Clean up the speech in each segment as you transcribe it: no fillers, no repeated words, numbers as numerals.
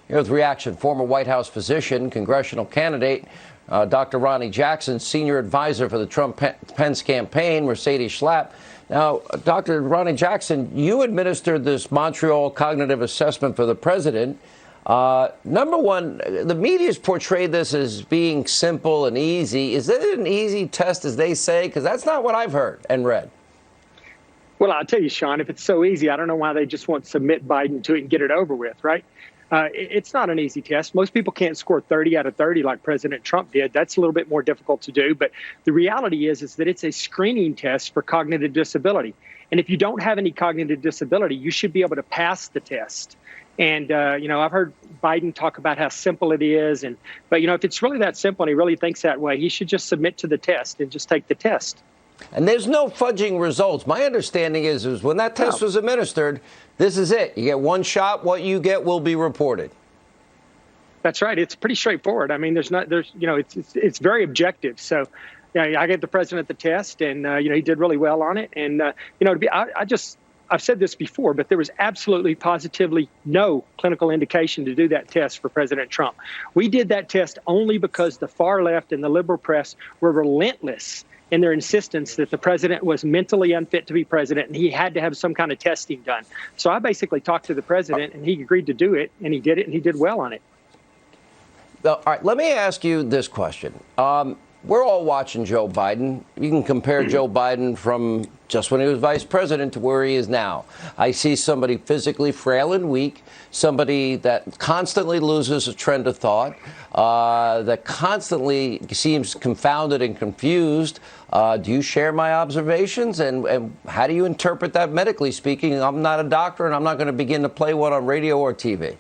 Here with reaction, former White House physician, congressional candidate, Dr. Ronny Jackson, senior advisor for the Trump-Pence campaign, Mercedes Schlapp. Now, Dr. Ronny Jackson, you administered this Montreal cognitive assessment for the president. Number one, the media's portrayed this as being simple and easy. Is it an easy test, as they say? Because that's not what I've heard and read. Well, I'll tell you, Sean, if it's so easy, I don't know why they just won't submit Biden to it and get it over with, right? It's not an easy test. Most people can't score 30 out of 30 like President Trump did. That's a little bit more difficult to do. But the reality is that it's a screening test for cognitive disability. And if you don't have any cognitive disability, you should be able to pass the test. And, I've heard Biden talk about how simple it is. But if it's really that simple and he really thinks that way, he should just submit to the test and just take the test. And there's no fudging results. My understanding is when that test was administered, this is it. You get one shot. What you get will be reported. That's right. It's pretty straightforward. I mean, it's very objective. So, I gave the president the test, and he did really well on it. And I've said this before, but there was absolutely, positively no clinical indication to do that test for President Trump. We did that test only because the far left and the liberal press were relentless in their insistence that the president was mentally unfit to be president and he had to have some kind of testing done. So I basically talked to the president and he agreed to do it, and he did it, and he did well on it. All right, let me ask you this question. We're all watching Joe Biden. You can compare Joe Biden from just when he was vice president to where he is now. I see somebody physically frail and weak, somebody that constantly loses a trend of thought, that constantly seems confounded and confused. Do you share my observations? And how do you interpret that medically speaking? I'm not a doctor, and I'm not going to begin to play one on radio or TV.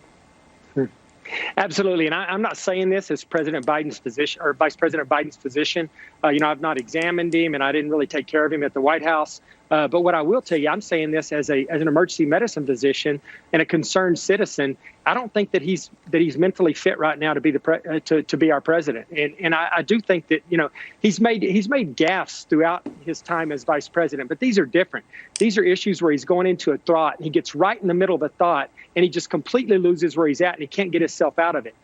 Absolutely. And I'm not saying this as President Biden's physician or Vice President Biden's physician. I've not examined him, and I didn't really take care of him at the White House. But what I will tell you, I'm saying this as an emergency medicine physician and a concerned citizen. I don't think that he's mentally fit right now to be to be our president. And I do think that he's made gaffes throughout his time as vice president. But these are different. These are issues where he's going into a thought and he gets right in the middle of a thought and he just completely loses where he's at and he can't get himself out of it.